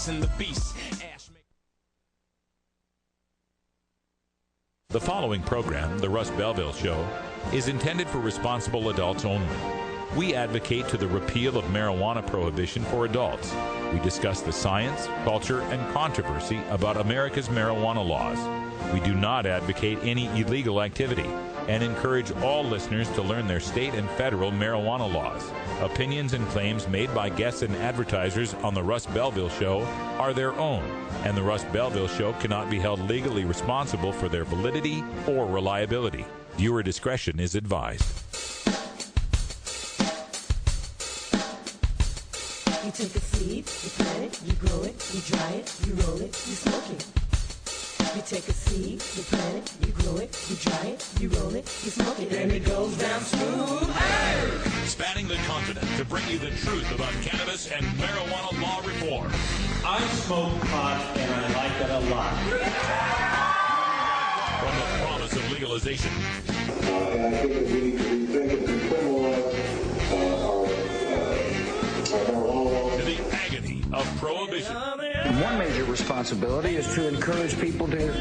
and the beast. The following program, The Russ Belville Show, is intended for responsible adults only. We advocate to the repeal of marijuana prohibition for adults. We discuss the science, culture, and controversy about America's marijuana laws. We do not advocate any illegal activity and encourage all listeners to learn their state and federal marijuana laws. Opinions and claims made by guests and advertisers on The Russ Belville Show are their own, and The Russ Belville Show cannot be held legally responsible for their validity or reliability. Viewer discretion is advised. You take a seed, you plant it, you grow it, you dry it, you roll it, you smoke it. You take a seed, you plant it, you grow it, you dry it, you roll it, you smoke it, and it goes down smooth. Hey! Spanning the continent to bring you the truth about cannabis and marijuana law reform. I smoke pot and I like it a lot. From the promise of legalization. And I think that we need to rethink and decriminalize our marijuana laws. To the agony of prohibition. One major responsibility is to encourage people to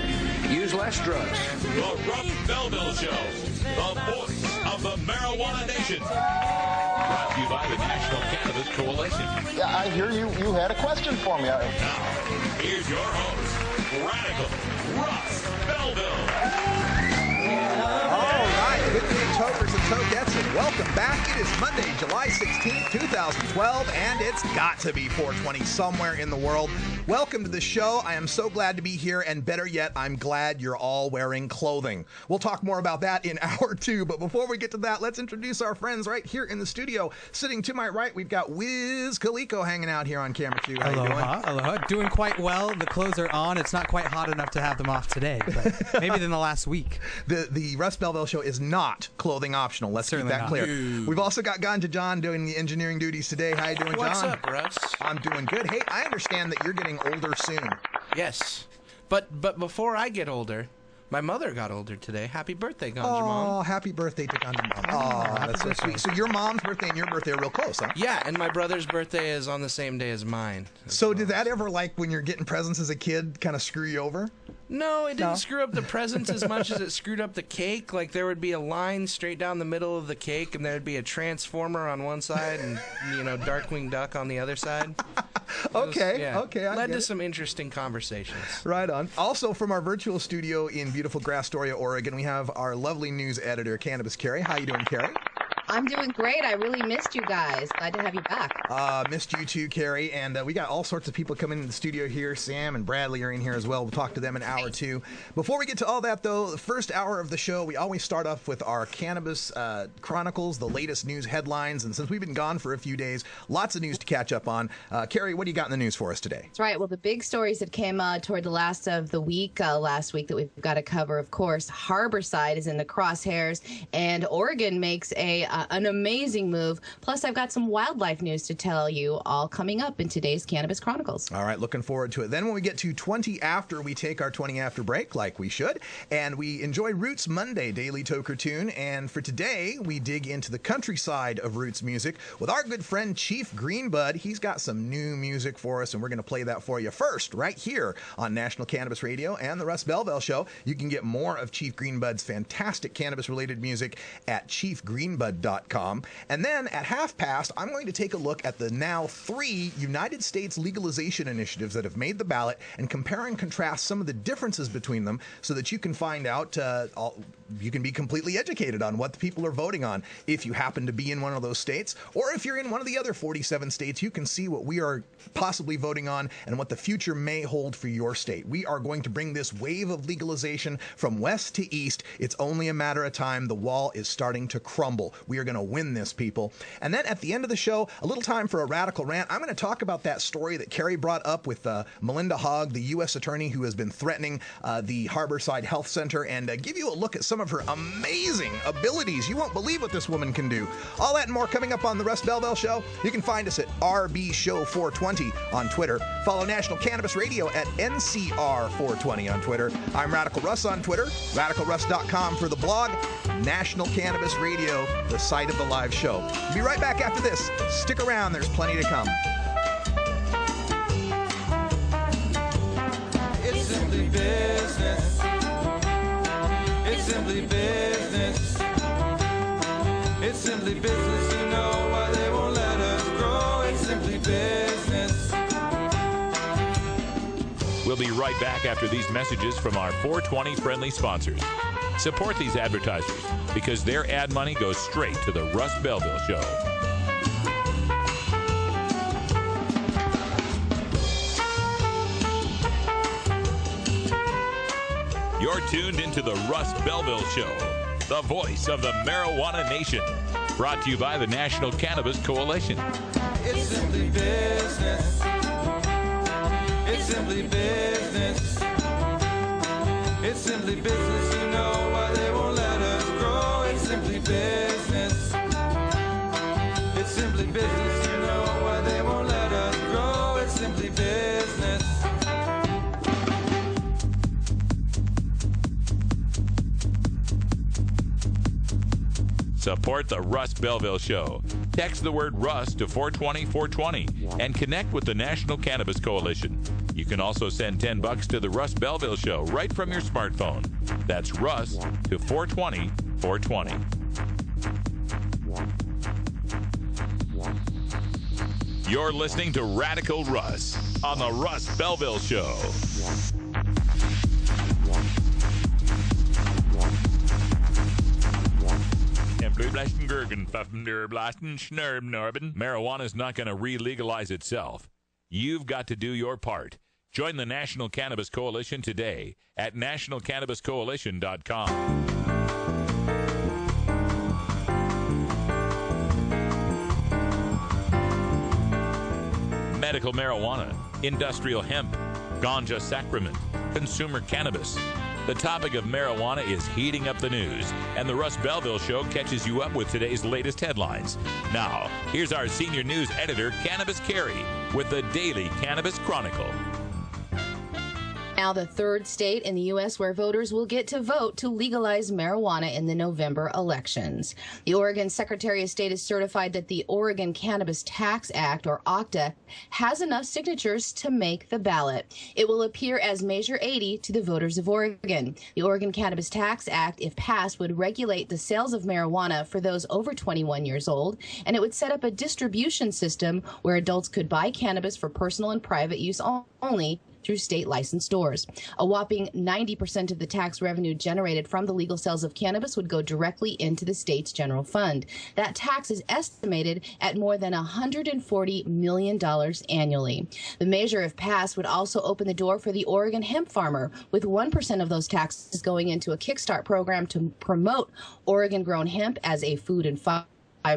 use less drugs. The Russ Belville Show, the voice of the marijuana nation. Brought to you by the National Cannabis Coalition. Yeah, I hear you had a question for me. Now, here's your host, Radical Russ Belville. All right, good day, tokers and tokettes, and welcome back. It is Monday, July 16th, 2012, and it's got to be 420 somewhere in the world. Welcome to the show. I am so glad to be here, and better yet, I'm glad you're all wearing clothing. We'll talk more about that in hour two, but before we get to that, let's introduce our friends right here in the studio. Sitting to my right, we've got Wiz Kaliko hanging out here on camera too. How you doing? Aloha. Doing quite well. The clothes are on. It's not quite hot enough to have them off today, but maybe in the last week. The Russ Belville Show is not clothing optional. Let's keep that clear. We've also got Ganja John doing the engineering duties today. How you doing, John? What's up, Russ? I'm doing good. Hey, I understand that you're getting older soon. Yes. But before I get older, my mother got older today. Happy birthday, Ganja Mom. Oh, happy birthday to Ganja Mom. Oh, that's so sweet. So your mom's birthday and your birthday are real close, huh? Yeah, and my brother's birthday is on the same day as mine. So did that ever, like, when you're getting presents as a kid, kind of screw you over? No, it didn't screw up the presents as much as it screwed up the cake. Like, there would be a line straight down the middle of the cake, and there'd be a transformer on one side and, Darkwing Duck on the other side. Okay. Led to some interesting conversations. Right on. Also, from our virtual studio in beautiful Grass Astoria, Oregon, we have our lovely news editor, Cannabis Carrie. How you doing, Carrie? I'm doing great. I really missed you guys. Glad to have you back. Missed you too, Carrie. And we got all sorts of people coming in the studio here. Sam and Bradley are in here as well. We'll talk to them in hour two. Before we get to all that, though, the first hour of the show, we always start off with our Cannabis Chronicles, the latest news headlines. And since we've been gone for a few days, lots of news to catch up on. Carrie, what do you got in the news for us today? That's right. Well, the big stories that came toward the last of the week, last week that we've got to cover, of course, Harborside is in the crosshairs, and Oregon makes an amazing move. Plus, I've got some wildlife news to tell you all coming up in today's Cannabis Chronicles. All right, looking forward to it. Then when we get to 20 after, we take our 20 after break like we should, and we enjoy Roots Monday, Daily Toker Tune. And for today, we dig into the countryside of Roots music with our good friend Chief Greenbud. He's got some new music for us, and we're going to play that for you first right here on National Cannabis Radio and the Russ Belville Show. You can get more of Chief Greenbud's fantastic cannabis-related music at chiefgreenbud.com. And then at half past, I'm going to take a look at the now 3 United States legalization initiatives that have made the ballot and compare and contrast some of the differences between them so that you can find out, you can be completely educated on what the people are voting on. If you happen to be in one of those states, or if you're in one of the other 47 states, you can see what we are possibly voting on and what the future may hold for your state. We are going to bring this wave of legalization from west to east. It's only a matter of time. The wall is starting to crumble. We are going to win this, people. And then at the end of the show, a little time for a radical rant. I'm going to talk about that story that Carrie brought up with Melinda Haag, the U.S. attorney who has been threatening the Harborside Health Center, and give you a look at some of her amazing abilities. You won't believe what this woman can do. All that and more coming up on the Russ Belville Show. You can find us at RB Show 420 on Twitter. Follow National Cannabis Radio at NCR 420 on Twitter. I'm Radical Russ on Twitter. RadicalRuss.com for the blog. National Cannabis Radio, the site of the live show. We'll be right back after this. Stick around. There's plenty to come. simply business. It's simply business, you know why they won't let us grow. It's simply business. We'll be right back after these messages from our 420 friendly sponsors. Support these advertisers because their ad money goes straight to the Russ Belville Show. You're tuned into the Russ Belville Show, the voice of the marijuana nation. Brought to you by the National Cannabis Coalition. It's simply business. It's simply business. It's simply business, you know why they won't let us grow. It's simply business. It's simply business, you know why they won't let us grow. It's simply business. Support the Russ Belville Show. Text the word Russ to 420-420 and connect with the National Cannabis Coalition. You can also send $10 to the Russ Belville Show right from your smartphone. That's Russ to 420-420. You're listening to Radical Russ on the Russ Belville Show. Marijuana is not going to re-legalize itself. You've got to do your part. Join the National Cannabis Coalition today at nationalcannabiscoalition.com. Medical marijuana, industrial hemp, ganja sacrament, consumer cannabis. The topic of marijuana is heating up the news, and the Russ Belville Show catches you up with today's latest headlines. Now, here's our senior news editor, Cannabis Carey, with the Daily Cannabis Chronicle. Now the third state in the U.S. where voters will get to vote to legalize marijuana in the November elections. The Oregon Secretary of State has certified that the Oregon Cannabis Tax Act, or OCTA, has enough signatures to make the ballot. It will appear as Measure 80 to the voters of Oregon. The Oregon Cannabis Tax Act, if passed, would regulate the sales of marijuana for those over 21 years old, and it would set up a distribution system where adults could buy cannabis for personal and private use only through state licensed stores. A whopping 90% of the tax revenue generated from the legal sales of cannabis would go directly into the state's general fund. That tax is estimated at more than $140 million annually. The measure, if passed, would also open the door for the Oregon hemp farmer, with 1% of those taxes going into a Kickstart program to promote Oregon-grown hemp as a food and fiber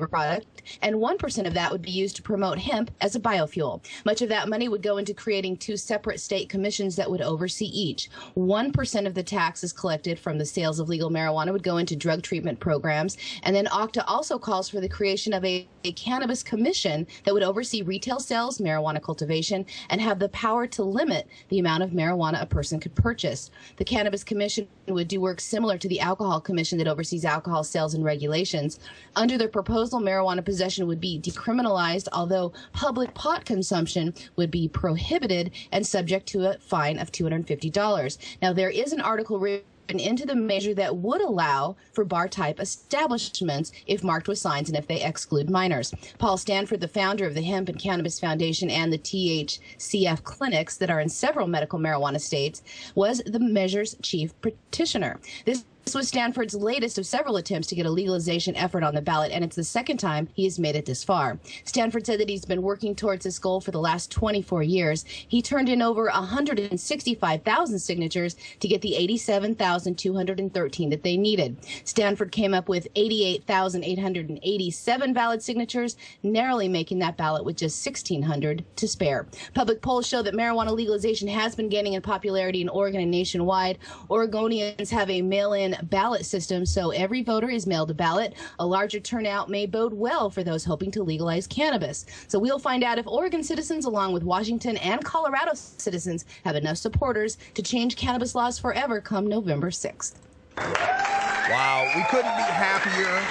product, and 1% of that would be used to promote hemp as a biofuel. Much of that money would go into creating two separate state commissions that would oversee each. 1% of the taxes collected from the sales of legal marijuana would go into drug treatment programs, and then OCTA also calls for the creation of a cannabis commission that would oversee retail sales, marijuana cultivation, and have the power to limit the amount of marijuana a person could purchase. The Cannabis Commission would do work similar to the Alcohol Commission that oversees alcohol sales and regulations. Under the proposal, marijuana possession would be decriminalized, although public pot consumption would be prohibited and subject to a fine of $250. Now, there is an article written into the measure that would allow for bar-type establishments if marked with signs and if they exclude minors. Paul Stanford, the founder of the Hemp and Cannabis Foundation and the THCF clinics that are in several medical marijuana states, was the measure's chief petitioner. This was Stanford's latest of several attempts to get a legalization effort on the ballot, and it's the second time he has made it this far. Stanford said that he's been working towards this goal for the last 24 years. He turned in over 165,000 signatures to get the 87,213 that they needed. Stanford came up with 88,887 valid signatures, narrowly making that ballot with just 1,600 to spare. Public polls show that marijuana legalization has been gaining in popularity in Oregon and nationwide. Oregonians have a mail-in ballot system, so every voter is mailed a ballot. A larger turnout may bode well for those hoping to legalize cannabis. So we'll find out if Oregon citizens, along with Washington and Colorado citizens, have enough supporters to change cannabis laws forever come November 6th. Wow, we couldn't be happier.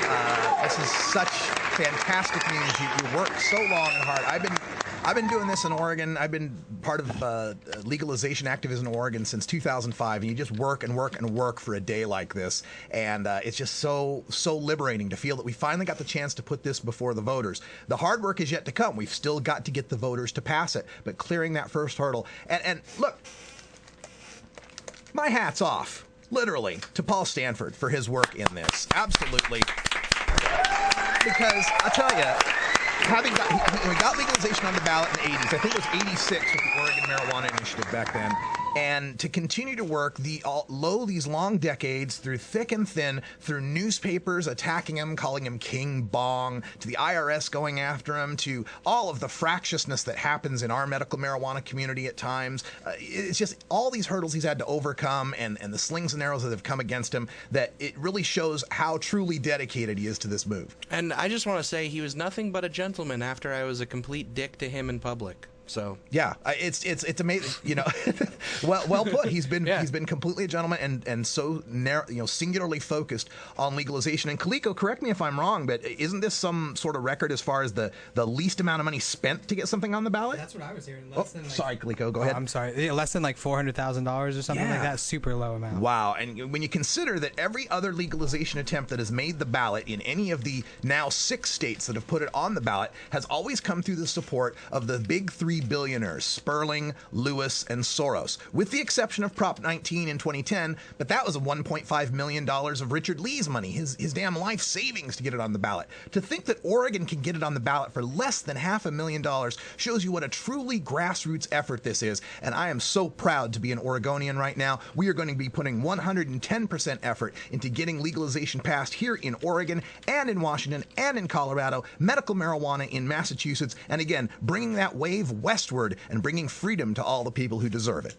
This is such fantastic news. You worked so long and hard. I've been I've been doing this in Oregon. I've been part of legalization activism in Oregon since 2005, and you just work and work and work for a day like this, and it's just so liberating to feel that we finally got the chance to put this before the voters. The hard work is yet to come. We've still got to get the voters to pass it, but clearing that first hurdle. And look, my hat's off, literally, to Paul Stanford for his work in this. Absolutely. Because I'll tell you, we got legalization on the ballot in the 80s. I think it was 86 with the Oregon Marijuana Initiative back then. And to continue to work these long decades through thick and thin, through newspapers attacking him, calling him King Bong, to the IRS going after him, to all of the fractiousness that happens in our medical marijuana community at times. It's just all these hurdles he's had to overcome and the slings and arrows that have come against him, that it really shows how truly dedicated he is to this move. And I just want to say he was nothing but a gentleman after I was a complete dick to him in public. So yeah, it's amazing. You know, well put. He's been completely a gentleman and so singularly focused on legalization. And Kaliko, correct me if I'm wrong, but isn't this some sort of record as far as the least amount of money spent to get something on the ballot? That's what I was hearing. Sorry, Kaliko, go ahead. I'm sorry. Less than like $400,000 or something like that. Super low amount. Wow. And when you consider that every other legalization attempt that has made the ballot in any of the now 6 states that have put it on the ballot has always come through the support of the big 3 billionaires, Sperling, Lewis, and Soros, with the exception of Prop 19 in 2010, but that was a $1.5 million of Richard Lee's money, his damn life savings to get it on the ballot. To think that Oregon can get it on the ballot for less than $500,000 shows you what a truly grassroots effort this is, and I am so proud to be an Oregonian right now. We are going to be putting 110% effort into getting legalization passed here in Oregon and in Washington and in Colorado, medical marijuana in Massachusetts, and again, bringing that wave westward and bringing freedom to all the people who deserve it.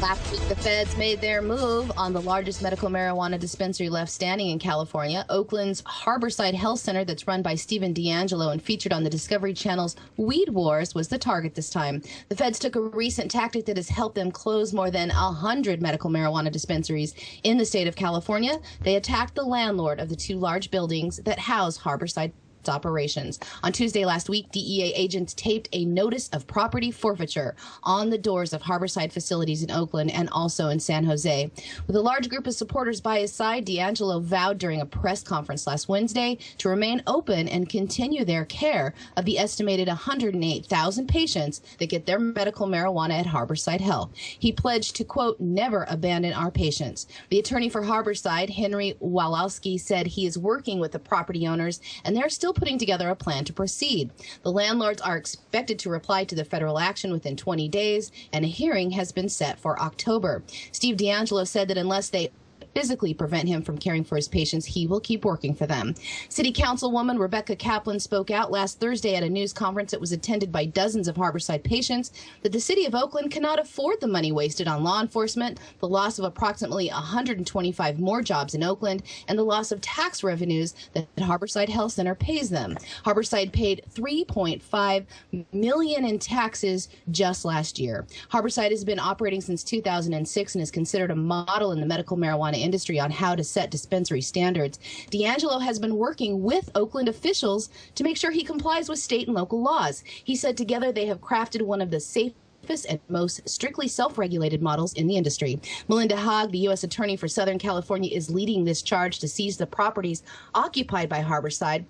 Last week, the feds made their move on the largest medical marijuana dispensary left standing in California. Oakland's Harborside Health Center, that's run by Stephen D'Angelo and featured on the Discovery Channel's Weed Wars, was the target this time. The feds took a recent tactic that has helped them close more than 100 medical marijuana dispensaries in the state of California. They attacked the landlord of the 2 large buildings that house Harborside operations. On Tuesday last week, DEA agents taped a notice of property forfeiture on the doors of Harborside facilities in Oakland and also in San Jose. With a large group of supporters by his side, D'Angelo vowed during a press conference last Wednesday to remain open and continue their care of the estimated 108,000 patients that get their medical marijuana at Harborside Health. He pledged to, quote, never abandon our patients. The attorney for Harborside, Henry Walowski, said he is working with the property owners and they're still putting together a plan to proceed. The landlords are expected to reply to the federal action within 20 days, and a hearing has been set for October. Steve D'Angelo said that unless they physically prevent him from caring for his patients, he will keep working for them. City Councilwoman Rebecca Kaplan spoke out last Thursday at a news conference that was attended by dozens of Harborside patients that the city of Oakland cannot afford the money wasted on law enforcement, the loss of approximately 125 more jobs in Oakland, and the loss of tax revenues that Harborside Health Center pays them. Harborside paid $3.5 million in taxes just last year. Harborside has been operating since 2006 and is considered a model in the medical marijuana industry on how to set dispensary standards. D'Angelo has been working with Oakland officials to make sure he complies with state and local laws. He said together they have crafted one of the safest and most strictly self-regulated models in the industry. Melinda Haag, the U.S. Attorney for Southern California, is leading this charge to seize the properties occupied by Harborside.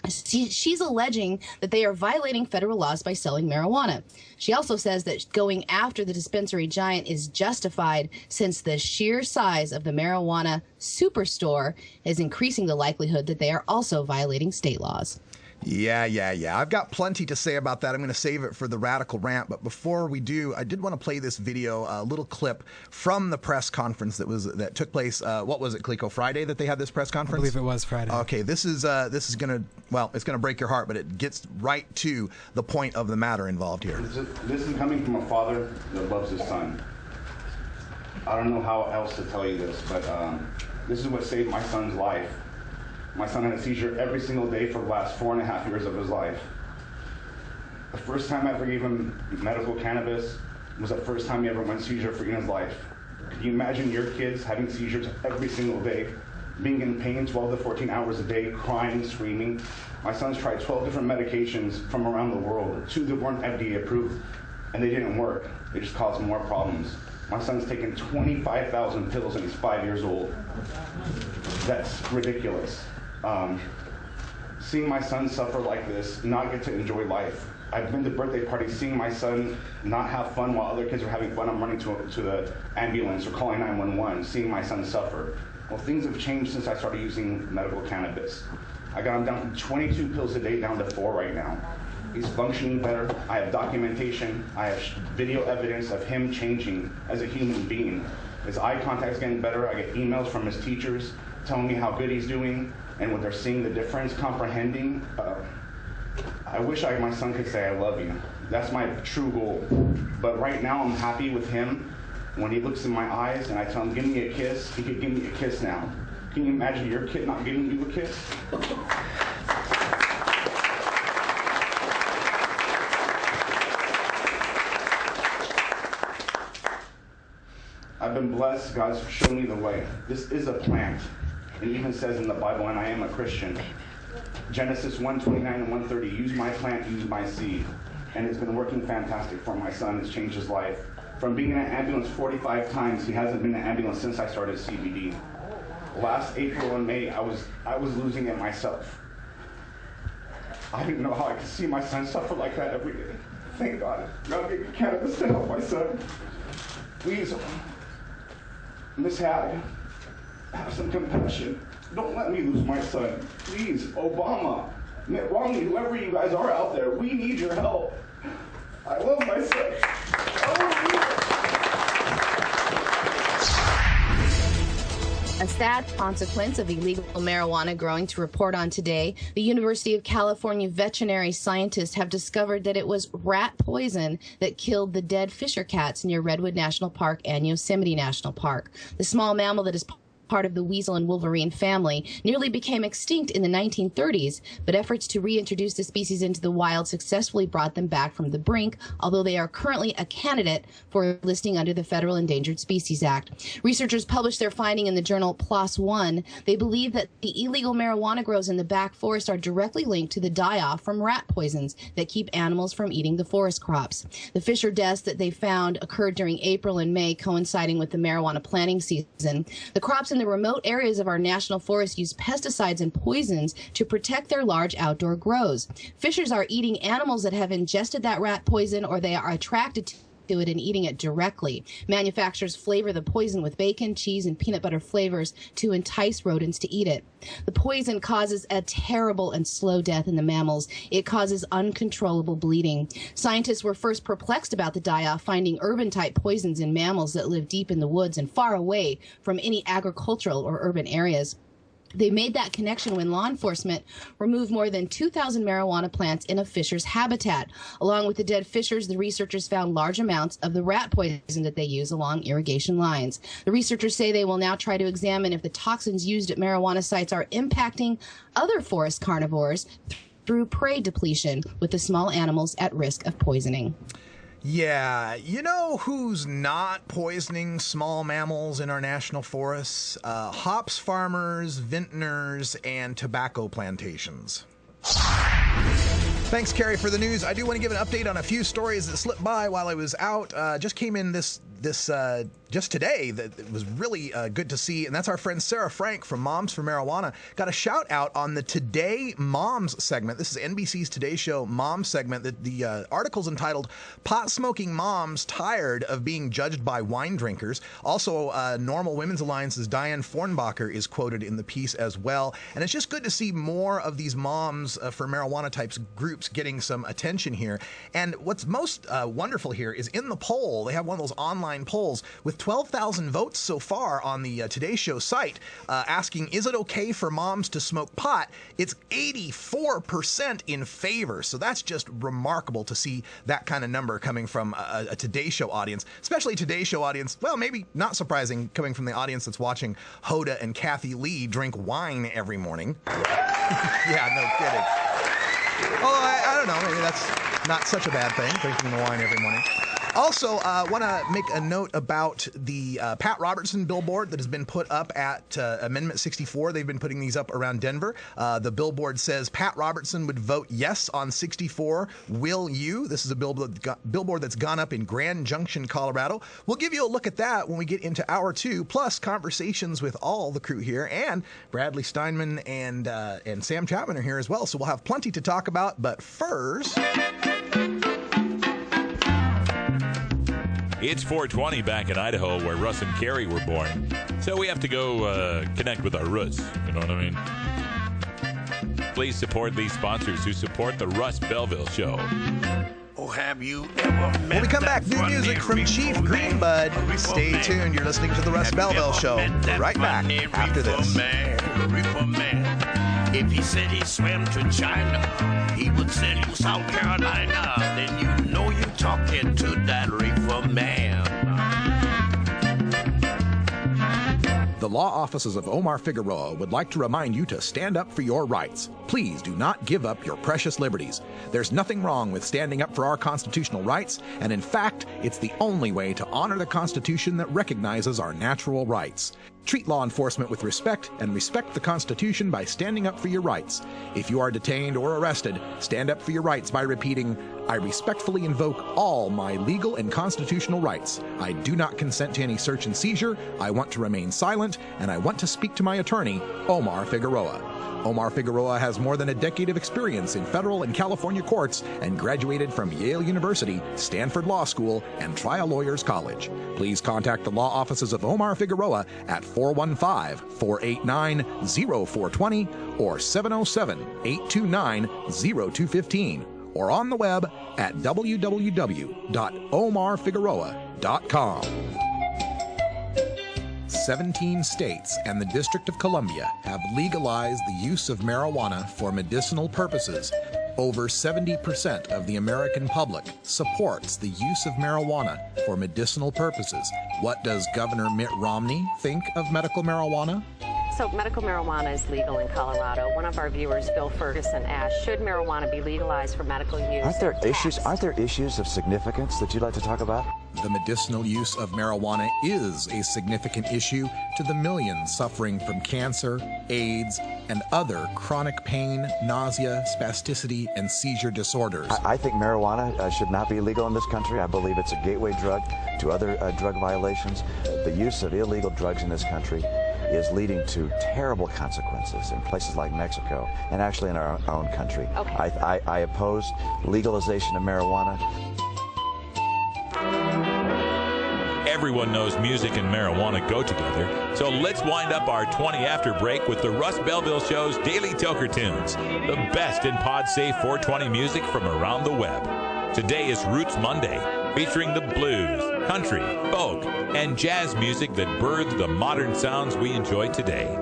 She's alleging that they are violating federal laws by selling marijuana. She also says that going after the dispensary giant is justified since the sheer size of the marijuana superstore is increasing the likelihood that they are also violating state laws. Yeah. I've got plenty to say about that. I'm going to save it for the radical rant. But before we do, I did want to play this video, a little clip from the press conference that took place. What was it, Cleco? Friday that they had this press conference? I believe it was Friday. Okay, this is going to, it's going to break your heart, but it gets right to the point of the matter involved here. This is coming from a father that loves his son. I don't know how else to tell you this, but this is what saved my son's life. My son had a seizure every single day for the last 4.5 years of his life. The first time I ever gave him medical cannabis was the first time he ever went seizure-free in his life. Can you imagine your kids having seizures every single day, being in pain 12 to 14 hours a day, crying, screaming? My son's tried 12 different medications from around the world. 2 that weren't FDA approved, and they didn't work. They just caused more problems. My son's taken 25,000 pills and he's 5 years old. That's ridiculous. Seeing my son suffer like this, not get to enjoy life. I've been to birthday parties, seeing my son not have fun while other kids are having fun. I'm running to the ambulance or calling 911, seeing my son suffer. Well, things have changed since I started using medical cannabis. I got him down from 22 pills a day down to 4 right now. He's functioning better. I have documentation. I have video evidence of him changing as a human being. His eye contact's getting better. I get emails from his teachers telling me how good he's doing and what they're seeing the difference, comprehending. I wish my son could say I love you. That's my true goal. But right now I'm happy with him. When he looks in my eyes and I tell him, give me a kiss, he could give me a kiss now. Can you imagine your kid not giving you a kiss? I've been blessed. God's shown me the way. This is a plant. It even says in the Bible, and I am a Christian, Genesis 1:29 and 1:30, use my plant, use my seed. And it's been working fantastic for my son. It's changed his life. From being in an ambulance 45 times, he hasn't been in an ambulance since I started CBD. Last April and May, I was losing it myself. I didn't know how I could see my son suffer like that every day. Thank God. God gave me cannabis to help my son. Please, Miss Haag, have some compassion. Don't let me lose my son. Please, Obama, Mitt Romney, whoever you guys are out there, we need your help. I love my son. I love you. A sad consequence of illegal marijuana growing to report on today, the University of California veterinary scientists have discovered that it was rat poison that killed the dead fisher cats near Redwood National Park and Yosemite National Park. The small mammal that is part of the weasel and wolverine family, nearly became extinct in the 1930s, but efforts to reintroduce the species into the wild successfully brought them back from the brink, although they are currently a candidate for listing under the Federal Endangered Species Act. Researchers published their finding in the journal PLOS ONE. They believe that the illegal marijuana grows in the back forest are directly linked to the die-off from rat poisons that keep animals from eating the forest crops. The fisher deaths that they found occurred during April and May, coinciding with the marijuana planting season. The crops in the remote areas of our national forest use pesticides and poisons to protect their large outdoor grows. Fishers are eating animals that have ingested that rat poison, or they are attracted to it and eating it directly. Manufacturers flavor the poison with bacon, cheese, and peanut butter flavors to entice rodents to eat it. The poison causes a terrible and slow death in the mammals. It causes uncontrollable bleeding. Scientists were first perplexed about the die-off, finding urban-type poisons in mammals that live deep in the woods and far away from any agricultural or urban areas. They made that connection when law enforcement removed more than 2,000 marijuana plants in a fisher's habitat. Along with the dead fishers, the researchers found large amounts of the rat poison that they use along irrigation lines. The researchers say they will now try to examine if the toxins used at marijuana sites are impacting other forest carnivores through prey depletion, with the small animals at risk of poisoning. Yeah, you know who's not poisoning small mammals in our national forests? Hops farmers, vintners, and tobacco plantations. Thanks, Carrie, for the news. I do want to give an update on a few stories that slipped by while I was out. Just came in just today that it was really good to see, and that's our friend Sarah Frank from Moms for Marijuana. Got a shout out on the Today Moms segment. This is NBC's Today Show Moms segment. The article's entitled "Pot Smoking Moms Tired of Being Judged by Wine Drinkers." Also, Normal Women's Alliance's Diane Fornbacher is quoted in the piece as well. And it's just good to see more of these Moms for Marijuana types groups getting some attention here. And what's most wonderful here is in the poll, they have one of those online polls with 12,000 votes so far on the Today Show site asking, is it okay for moms to smoke pot? It's 84% in favor. So that's just remarkable to see that kind of number coming from a Today Show audience, especially Today Show audience. Well, maybe not surprising coming from the audience that's watching Hoda and Kathy Lee drink wine every morning. Yeah, no kidding. Oh, I don't know. Maybe that's not such a bad thing, drinking the wine every morning. Also, want to make a note about the Pat Robertson billboard that has been put up at Amendment 64. They've been putting these up around Denver. The billboard says, Pat Robertson would vote yes on 64. Will you? This is a billboard that's gone up in Grand Junction, Colorado. We'll give you a look at that when we get into Hour 2, plus conversations with all the crew here. And Bradley Steinman and Sam Chapman are here as well. So we'll have plenty to talk about. But first... It's 420 back in Idaho, where Russ and Carrie were born. So we have to go connect with our roots. You know what I mean? Please support these sponsors who support the Russ Belville Show. Oh, have you ever met when we come back, new music from Chief Greenbud. Stay tuned. You're listening to the Russ Belville Show. We're right back after this. If he said he swam to China, he would sell you South Carolina. Then you know you're talking to that reefer man. The law offices of Omar Figueroa would like to remind you to stand up for your rights. Please do not give up your precious liberties. There's nothing wrong with standing up for our constitutional rights, and in fact, it's the only way to honor the Constitution that recognizes our natural rights. Treat law enforcement with respect and respect the Constitution by standing up for your rights. If you are detained or arrested, stand up for your rights by repeating, I respectfully invoke all my legal and constitutional rights. I do not consent to any search and seizure. I want to remain silent, and I want to speak to my attorney, Omar Figueroa. Omar Figueroa has more than a decade of experience in federal and California courts and graduated from Yale University, Stanford Law School, and Trial Lawyers College. Please contact the law offices of Omar Figueroa at 415-489-0420 or 707-829-0215 or on the web at www.omarfigueroa.com. 17 states and the District of Columbia have legalized the use of marijuana for medicinal purposes. Over 70% of the American public supports the use of marijuana for medicinal purposes. What does Governor Mitt Romney think of medical marijuana? So medical marijuana is legal in Colorado. One of our viewers, Bill Ferguson, asked, should marijuana be legalized for medical use? Aren't there issues of significance that you'd like to talk about? The medicinal use of marijuana is a significant issue to the millions suffering from cancer, AIDS, and other chronic pain, nausea, spasticity, and seizure disorders. I think marijuana should not be legal in this country. I believe it's a gateway drug to other drug violations. The use of illegal drugs in this country is leading to terrible consequences in places like Mexico and actually in our own country. Okay. I oppose legalization of marijuana. Everyone knows music and marijuana go together, so let's wind up our 20 after break with the Russ Belville Show's Daily Toker Tunes, the best in pod-safe 420 music from around the web. Today is Roots Monday, featuring the blues, country, folk, and jazz music that birthed the modern sounds we enjoy today.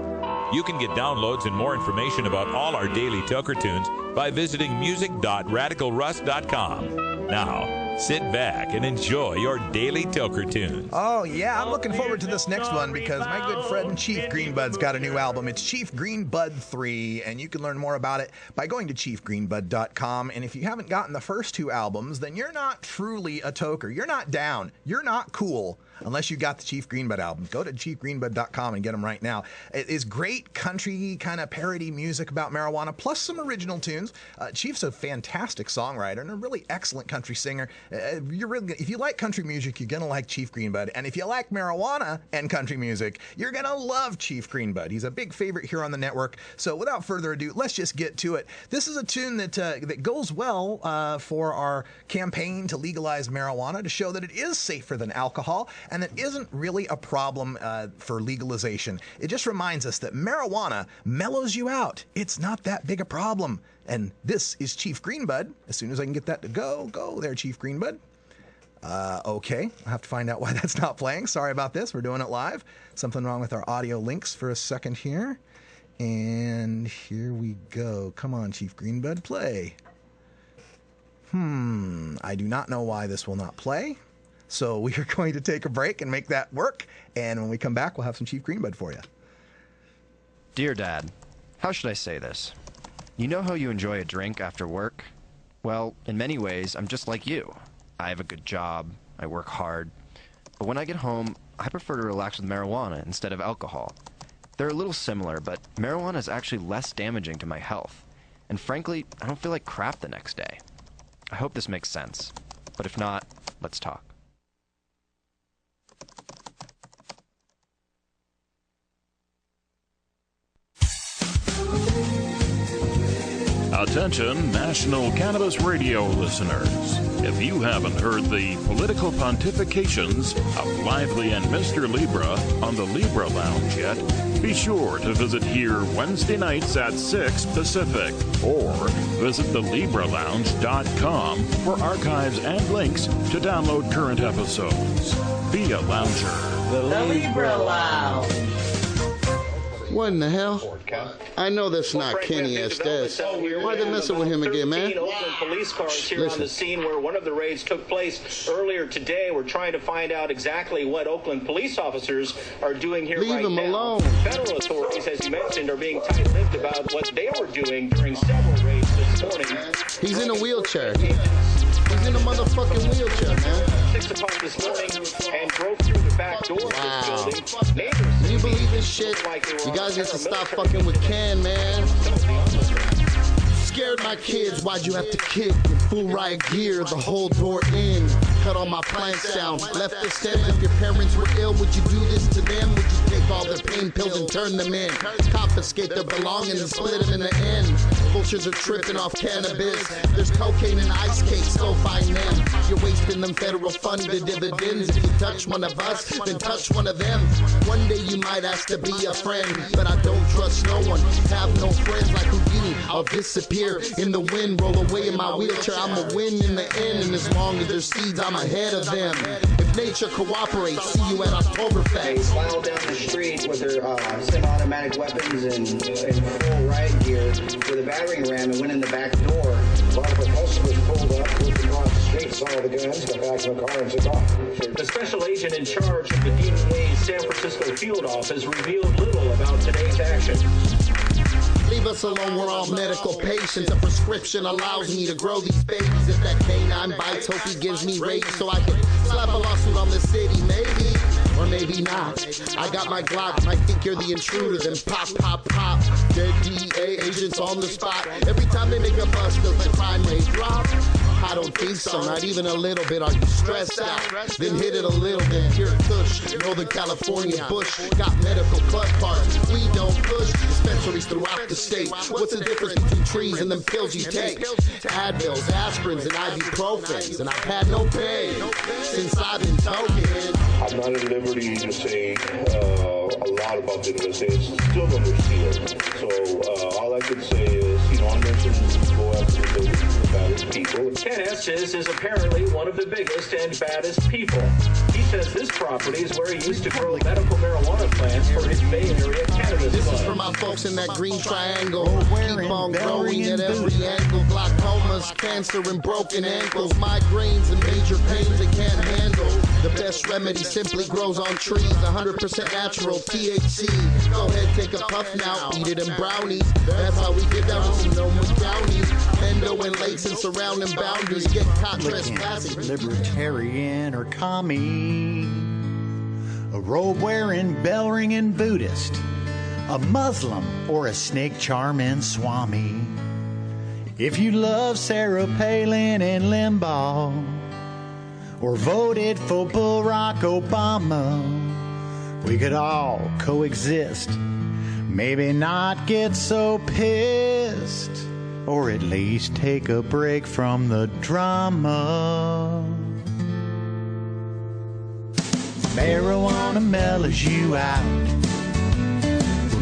You can get downloads and more information about all our Daily Toker Tunes by visiting music.radicalruss.com. Now, sit back and enjoy your Daily Toker Tunes. Oh, yeah, I'm looking forward to this next one because my good friend Chief Greenbud's got a new album. It's Chief Greenbud 3, and you can learn more about it by going to chiefgreenbud.com. And if you haven't gotten the first two albums, then you're not truly a toker. You're not down. You're not cool unless you got the Chief Greenbud album. Go to chiefgreenbud.com and get them right now. It is great country kind of parody music about marijuana, plus some original tunes. Chief's a fantastic songwriter and a really excellent country singer. If you like country music, you're going to like Chief Greenbud. And if you like marijuana and country music, you're going to love Chief Greenbud. He's a big favorite here on the network. So without further ado, let's just get to it. This is a tune that goes well for our campaign to legalize marijuana, to show that it is safer than alcohol and that isn't really a problem for legalization. It just reminds us that marijuana mellows you out. It's not that big a problem. And this is Chief Greenbud. As soon as I can get that to go there, Chief Greenbud. Okay, I'll have to find out why that's not playing. Sorry about this. We're doing it live. Something wrong with our audio links for a second here. And here we go. Come on, Chief Greenbud, play. I do not know why this will not play. So we are going to take a break and make that work. And when we come back, we'll have some Chief Greenbud for you. Dear Dad, how should I say this? You know how you enjoy a drink after work? Well, in many ways, I'm just like you. I have a good job, I work hard. But when I get home, I prefer to relax with marijuana instead of alcohol. They're a little similar, but marijuana is actually less damaging to my health. And frankly, I don't feel like crap the next day. I hope this makes sense. But if not, let's talk. Attention, National Cannabis Radio listeners. If you haven't heard the political pontifications of Lively and Mr. Libra on the Libra Lounge yet, be sure to visit here Wednesday nights at 6 Pacific or visit thelibralounge.com for archives and links to download current episodes. Be a lounger. The Libra Lounge. What in the hell? I know that's not Kenny Estes. Why they messing with him again, man? Oakland police cars here on the scene where one of the raids took place earlier today. We're trying to find out exactly what Oakland police officers are doing here right now. Leave him alone. Federal authorities, as you mentioned, are being tight-lipped about what they were doing during several raids this morning. He's in a wheelchair. He's in a motherfucking wheelchair, man. 6 o'clock this morning and drove through the back door of this building. Can you believe this shit? You guys need to stop fucking with Ken, man. Scared my kids, why'd you have to kick? In full riot gear, the whole door in. Cut all my plants down, left the stems. If your parents were ill, would you do this to them? Would you take all their pain pills and turn them in? Confiscate their belongings and split them in the end. Vultures are tripping off cannabis. There's cocaine and ice cakes, go find them. You're wasting them federal funded dividends. If you touch one of us, then touch one of them. One day you might ask to be a friend, but I don't trust no one. Have no friends like Houdini. I'll disappear in the wind, roll away in my wheelchair. I'm a win in the end, and as long as there's seeds, I'm ahead of them. If nature cooperates, see you at Oktoberfest. They filed down the street with their semi-automatic weapons and full riot gear with a battering ram and went in the back door. While the customers pulled up, looked across the street, saw the guns, got back in the car and took off. The special agent in charge of the DEA's San Francisco field office revealed little about today's action. Leave us alone, we're all medical patients. A prescription allows me to grow these babies. If that canine bites, hope he gives me rabies so I can slap a lawsuit on the city, maybe. Or maybe not. I got my Glock, might think you're the intruder, then pop, pop, pop. Dead DEA agents on the spot. Every time they make a bust, does the crime rate drop? I don't think so, not even a little bit. Are you stressed out? Then hit it a little bit. Here, Kush, Northern California, Bush. Got medical club parts. We don't push dispensaries throughout the state. What's the difference between trees and them pills you take? Advils, aspirins, and ibuprofens. And I've had no pain since I've been token. I'm not at liberty to say a lot about the investigation. It's still under seal. So all I could say is, I'm mentioning go after the baddest people. Ken Estes is apparently one of the biggest and baddest people. He says this property is where he used to grow medical marijuana plants for his Bay Area cannabis This club. is for my folks in that green triangle. Keep on growing at every angle. Glaucomas, cancer, and broken ankles. Migraines and major pains they can't handle. The best remedy simply grows on trees. 100% natural THC. Go ahead, take a puff now. Eat it in brownies. That's how we get down with some Sonoma counties. Endo and lakes and surrounding boundaries. Get caught trespassing. Libertarian or commie, a robe-wearing, bell-ringing Buddhist, a Muslim, or a snake-charming Swami. If you love Sarah Palin and Limbaugh, or voted for Barack Obama, we could all coexist. Maybe not get so pissed, or at least take a break from the drama. Marijuana mellows you out.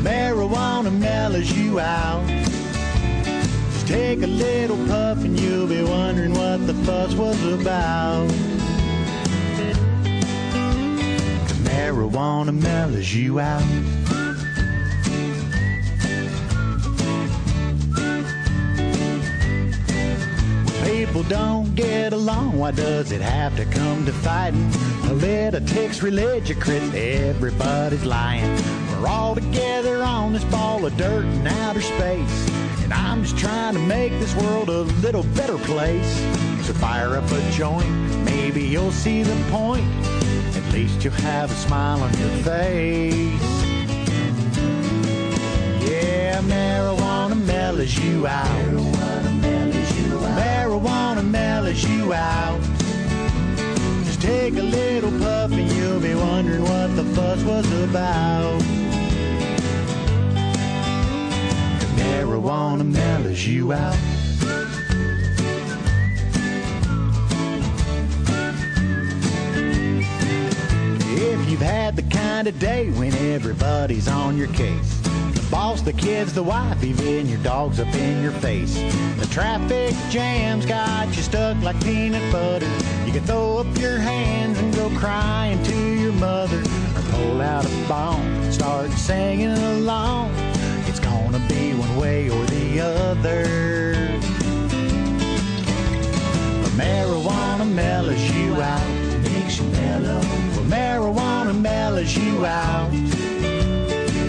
Marijuana mellows you out. Just take a little puff and you'll be wondering what the fuss was about. Marijuana mellows you out. People don't get along, why does it have to come to fighting? Politics, religion, crits, everybody's lying. We're all together on this ball of dirt in outer space, and I'm just trying to make this world a little better place. So fire up a joint, maybe maybe you'll see the point. At least you'll have a smile on your face. Yeah, marijuana mellows you out. Marijuana mellows you out. Just take a little puff and you'll be wondering what the fuss was about. Marijuana mellows you out. If you've had the kind of day when everybody's on your case, the boss, the kids, the wife, even your dog's up in your face, the traffic jams got you stuck like peanut butter, you can throw up your hands and go crying to your mother, or pull out a bone and start singing along. It's gonna be one way or the other. But marijuana mellows you out. Makes you mellow. Well, marijuana mellows you out.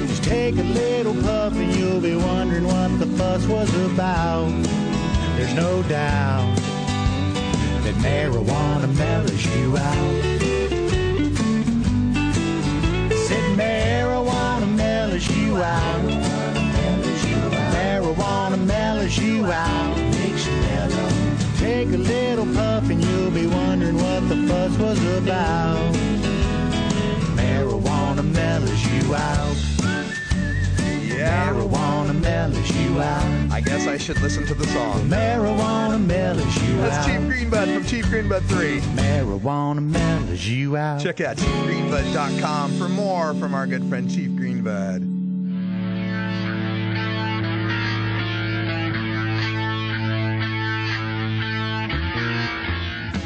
Just take a little puff and you'll be wondering what the fuss was about. There's no doubt that marijuana mellows you out. Said marijuana mellows you out. Marijuana mellows you out. Makes you mellow. Take a little puff and you'll be wondering what the fuss was about. Marijuana mellows you out. Yeah. Marijuana mellows you out. I guess I should listen to the song. Marijuana mellows you out. That's Chief Greenbud from Chief Greenbud 3. Marijuana mellows you out. Check out chiefgreenbud.com for more from our good friend Chief Greenbud.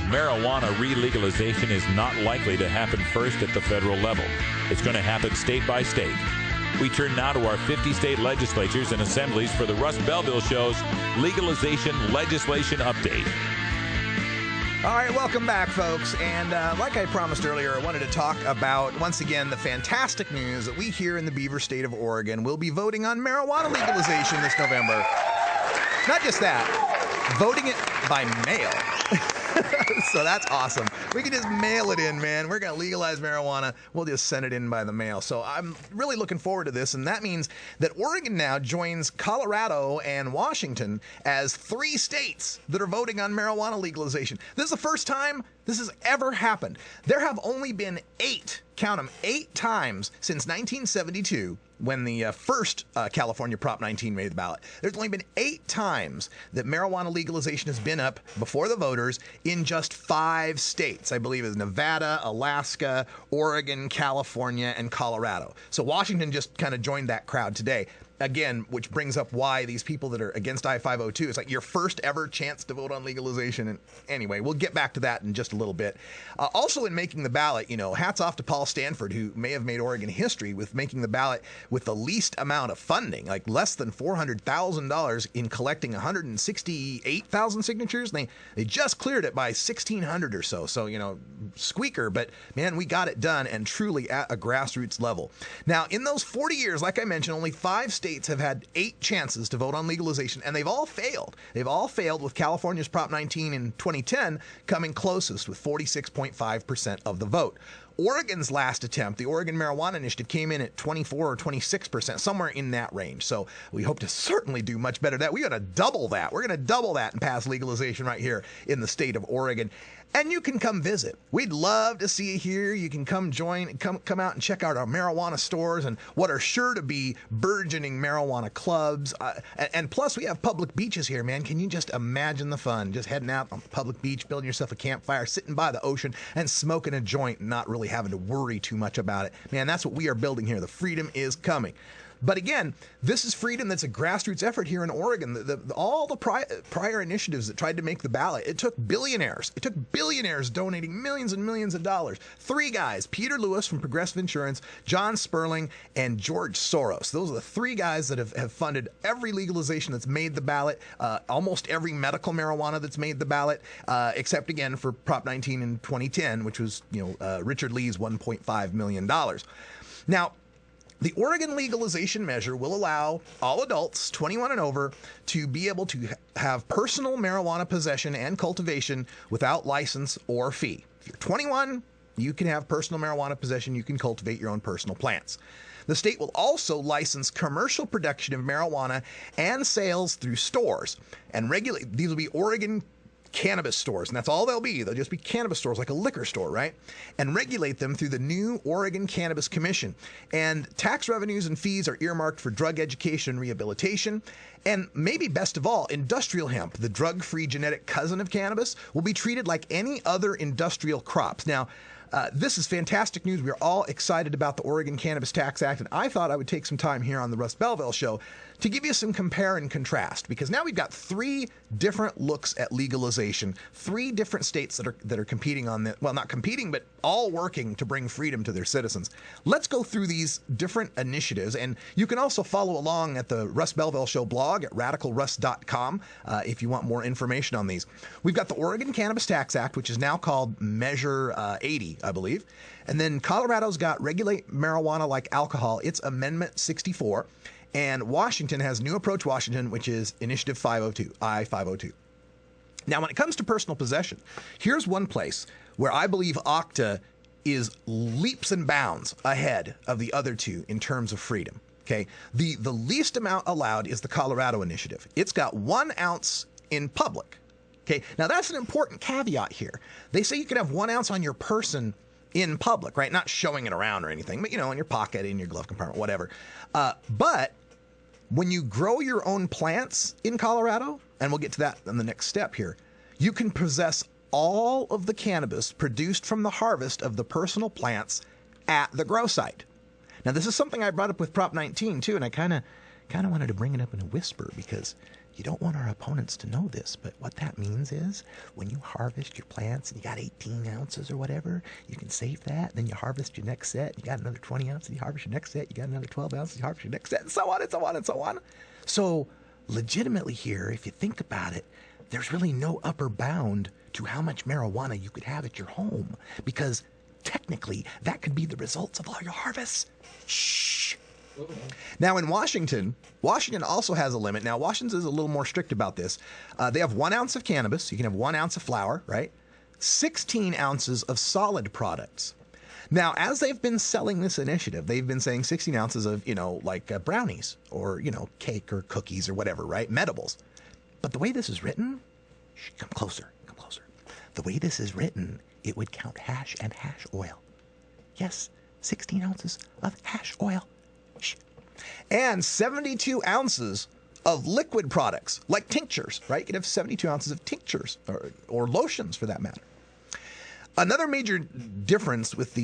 Marijuana re-legalization is not likely to happen first at the federal level. It's going to happen state by state. We turn now to our 50 state legislatures and assemblies for the Russ Belville Show's Legalization Legislation Update. All right, welcome back, folks. And like I promised earlier, I wanted to talk about, once again, the fantastic news that we here in the Beaver State of Oregon will be voting on marijuana legalization this November. Not just that, voting it by mail. So that's awesome. We can just mail it in, man. We're going to legalize marijuana. We'll just send it in by the mail. So I'm really looking forward to this, and that means that Oregon now joins Colorado and Washington as 3 states that are voting on marijuana legalization. This is the first time this has ever happened. There have only been 8, count them, 8 times since 1972 when the first California Prop 19 made the ballot. There's only been 8 times that marijuana legalization has been up before the voters in just 5 states. I believe it's Nevada, Alaska, Oregon, California, and Colorado. So Washington just kind of joined that crowd today. Again, which brings up why these people that are against I-502, it's like your first ever chance to vote on legalization. And anyway, we'll get back to that in just a little bit. Also in making the ballot, you know, hats off to Paul Stanford, who may have made Oregon history with making the ballot with the least amount of funding, like less than $400,000 in collecting 168,000 signatures. They just cleared it by 1,600 or so. So, you know, squeaker, but man, we got it done, and truly at a grassroots level. Now, in those 40 years, like I mentioned, only 5 states have had 8 chances to vote on legalization, and they've all failed. They've all failed, with California's Prop 19 in 2010 coming closest with 46.5% of the vote. Oregon's last attempt, the Oregon Marijuana Initiative, came in at 24 or 26%, somewhere in that range. So we hope to certainly do much better than that. We're going to double that. We're going to double that and pass legalization right here in the state of Oregon. And you can come visit. We'd love to see you here. You can come join, come out and check out our marijuana stores and what are sure to be burgeoning marijuana clubs. And plus, we have public beaches here, man. Can you just imagine the fun? Just heading out on the public beach, building yourself a campfire, sitting by the ocean, and smoking a joint and not really having to worry too much about it. Man, that's what we are building here. The freedom is coming. But again, this is freedom that's a grassroots effort here in Oregon. All the prior initiatives that tried to make the ballot, it took billionaires. It took billionaires donating millions and millions of dollars. 3 guys, Peter Lewis from Progressive Insurance, John Sperling, and George Soros. Those are the 3 guys that have funded every legalization that's made the ballot, almost every medical marijuana that's made the ballot, except, again, for Prop 19 in 2010, which was, Richard Lee's $1.5 million. Now, The Oregon legalization measure will allow all adults 21 and over to be able to have personal marijuana possession and cultivation without license or fee. If you're 21, you can have personal marijuana possession. You can cultivate your own personal plants. The state will also license commercial production of marijuana and sales through stores and regulate. These will be Oregon cannabis stores, and that's all they'll be. They'll just be cannabis stores, like a liquor store, right? And regulate them through the new Oregon Cannabis Commission. And tax revenues and fees are earmarked for drug education and rehabilitation. And maybe best of all, industrial hemp, the drug-free genetic cousin of cannabis, will be treated like any other industrial crops. Now, this is fantastic news. We're all excited about the Oregon Cannabis Tax Act, and I thought I would take some time here on the Russ Belville Show to give you some compare and contrast, because now we've got 3 different looks at legalization, 3 different states that are competing on the, well, not competing, but all working to bring freedom to their citizens. Let's go through these different initiatives, and you can also follow along at the Russ Belville Show blog at radicalruss.com if you want more information on these. We've got the Oregon Cannabis Tax Act, which is now called Measure 80, I believe. And then Colorado's got Regulate Marijuana Like Alcohol. It's Amendment 64. And Washington has New Approach Washington, which is Initiative 502, I-502. Now, when it comes to personal possession, here's one place where I believe OCTA is leaps and bounds ahead of the other 2 in terms of freedom. Okay, the least amount allowed is the Colorado initiative. It's got 1 ounce in public. Okay, now that's an important caveat here. They say you can have 1 ounce on your person in public, right? Not showing it around or anything, but, you know, in your pocket, in your glove compartment, whatever. But when you grow your own plants in Colorado, and we'll get to that in the next step here, you can possess all of the cannabis produced from the harvest of the personal plants at the grow site. Now, this is something I brought up with Prop 19 too, and I kind of wanted to bring it up in a whisper because you don't want our opponents to know this, but what that means is when you harvest your plants and you got 18 ounces or whatever, you can save that. Then you harvest your next set, you got another 20 ounces, you harvest your next set, you got another 12 ounces, you harvest your next set, and so on and so on and so on. So legitimately here, if you think about it, there's really no upper bound to how much marijuana you could have at your home, because technically that could be the results of all your harvests. Shh. Now, in Washington also has a limit. Now, Washington is a little more strict about this. They have 1 ounce of cannabis. You can have 1 ounce of flour, right? 16 ounces of solid products. Now, as they've been selling this initiative, they've been saying 16 ounces of, like brownies or, cake or cookies or whatever, right? Medibles. But the way this is written, come closer. The way this is written, it would count hash and hash oil. Yes, 16 ounces of hash oil. And 72 ounces of liquid products, like tinctures, right? You can have 72 ounces of tinctures, or lotions for that matter. Another major difference with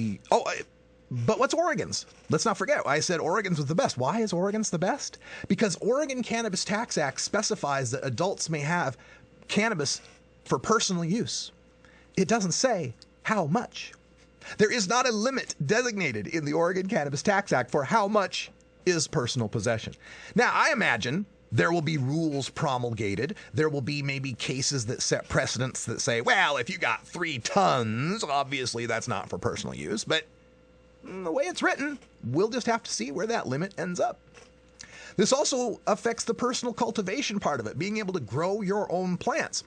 but what's Oregon's? Let's not forget, I said Oregon's was the best. Why is Oregon's the best? Because Oregon Cannabis Tax Act specifies that adults may have cannabis for personal use. It doesn't say how much. There is not a limit designated in the Oregon Cannabis Tax Act for how much is personal possession. Now, I imagine there will be rules promulgated. There will be maybe cases that set precedents that say, well, if you got 3 tons, obviously that's not for personal use. But the way it's written, we'll just have to see where that limit ends up. This also affects the personal cultivation part of it, being able to grow your own plants.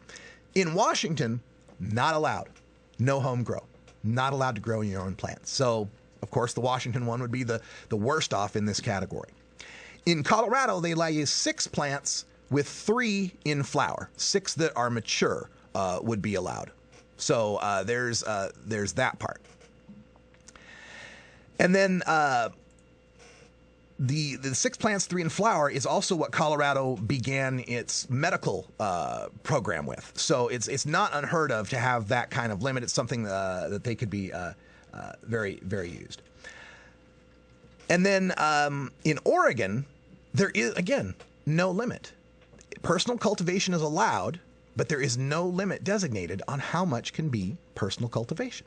In Washington, not allowed. No home grow. Not allowed to grow your own plants. So, of course, the Washington one would be the worst off in this category. In Colorado, they allow you 6 plants with 3 in flower. 6 that are mature would be allowed. So there's that part. And then the 6 plants, 3 in flower is also what Colorado began its medical program with. So it's not unheard of to have that kind of limit. It's something that they could be very, very used. And then in Oregon, there is, again, no limit. Personal cultivation is allowed, but there is no limit designated on how much can be personal cultivation.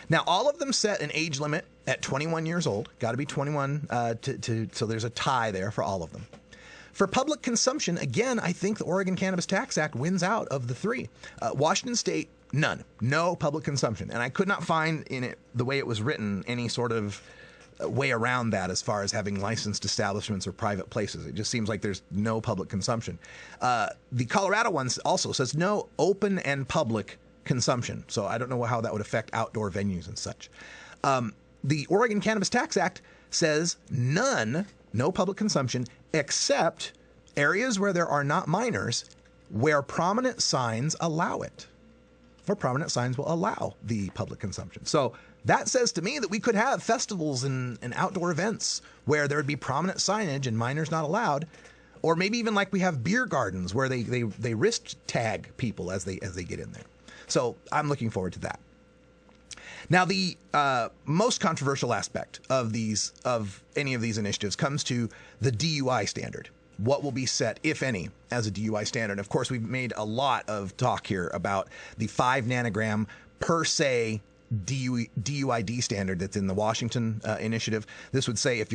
Now, all of them set an age limit at 21 years old. Got to be 21 so there's a tie there for all of them. For public consumption, again, I think the Oregon Cannabis Tax Act wins out of the 3. Washington State, none. No public consumption. And I could not find in it, the way it was written, any sort of way around that as far as having licensed establishments or private places. It just seems like there's no public consumption. The Colorado one also says no open and public consumption. So I don't know how that would affect outdoor venues and such. The Oregon Cannabis Tax Act says no public consumption, except areas where there are not minors, where prominent signs allow it. Where prominent signs will allow the public consumption. So that says to me that we could have festivals and outdoor events where there would be prominent signage and minors not allowed, or maybe even like we have beer gardens where they wrist tag people as they get in there. So I'm looking forward to that. Now, the most controversial aspect of any of these initiatives comes to the DUI standard. What will be set, if any, as a DUI standard? Of course, we've made a lot of talk here about the 5 nanogram per se DUID standard that's in the Washington initiative. This would say if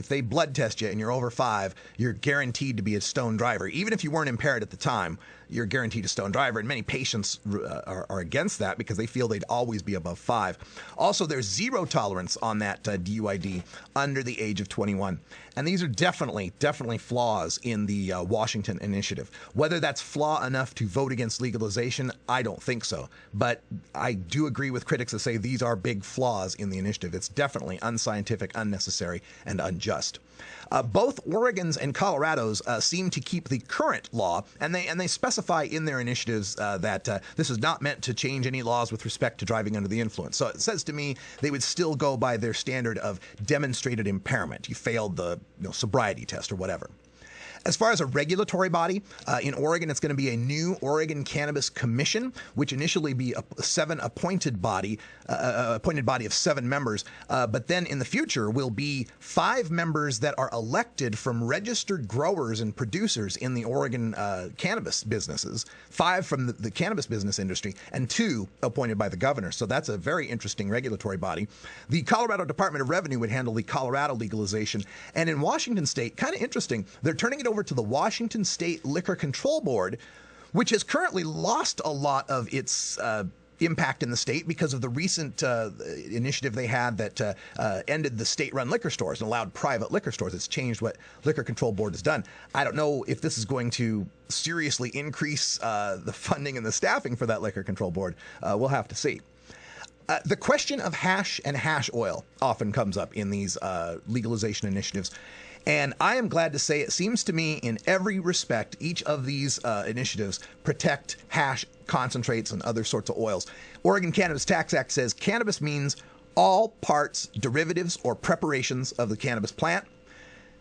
they blood test you and you're over 5, you're guaranteed to be a stone driver. Even if you weren't impaired at the time, you're guaranteed a stone driver. And many patients are against that because they feel they'd always be above 5. Also, there's zero tolerance on that DUID under the age of 21. And these are definitely flaws in the Washington initiative. Whether that's flaw enough to vote against legalization, I don't think so. But I do agree with critics that say these are big flaws in the initiative. It's definitely unscientific, unnecessary, and unjust. Both Oregon's and Colorado's seem to keep the current law, and they specify in their initiatives that this is not meant to change any laws with respect to driving under the influence. So it says to me they would still go by their standard of demonstrated impairment. You failed the sobriety test or whatever. As far as a regulatory body, in Oregon, it's going to be a new Oregon Cannabis Commission, which initially be a appointed body of 7 members. But then in the future will be 5 members that are elected from registered growers and producers in the Oregon cannabis businesses, 5 from the cannabis business industry, and 2 appointed by the governor. So that's a very interesting regulatory body. The Colorado Department of Revenue would handle the Colorado legalization. And in Washington State, kind of interesting, they're turning it over to the Washington State Liquor Control Board, which has currently lost a lot of its impact in the state because of the recent initiative they had that ended the state-run liquor stores and allowed private liquor stores. It's changed what Liquor Control Board has done. I don't know if this is going to seriously increase the funding and the staffing for that Liquor Control Board. We'll have to see. The question of hash and hash oil often comes up in these legalization initiatives. And I am glad to say it seems to me in every respect, each of these initiatives protect hash concentrates and other sorts of oils. Oregon Cannabis Tax Act says cannabis means all parts, derivatives, or preparations of the cannabis plant.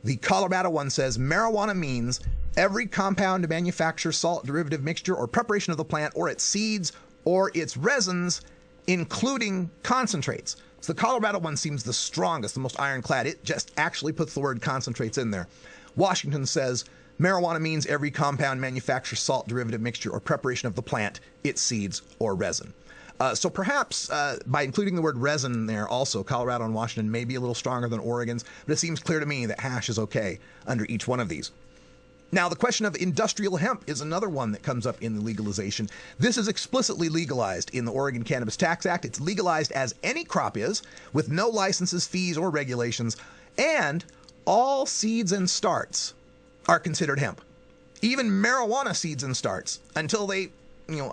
The Colorado one says marijuana means every compound to manufacture salt, derivative, mixture, or preparation of the plant or its seeds or its resins, including concentrates. So the Colorado one seems the strongest, the most ironclad. It just actually puts the word concentrates in there. Washington says marijuana means every compound, manufacture, salt, derivative, mixture, or preparation of the plant, its seeds, or resin. So perhaps by including the word resin there also, Colorado and Washington may be a little stronger than Oregon's, but it seems clear to me that hash is okay under each one of these. Now, the question of industrial hemp is another one that comes up in the legalization. This is explicitly legalized in the Oregon Cannabis Tax Act. It's legalized as any crop is, with no licenses, fees, or regulations, and all seeds and starts are considered hemp. Even marijuana seeds and starts, until they,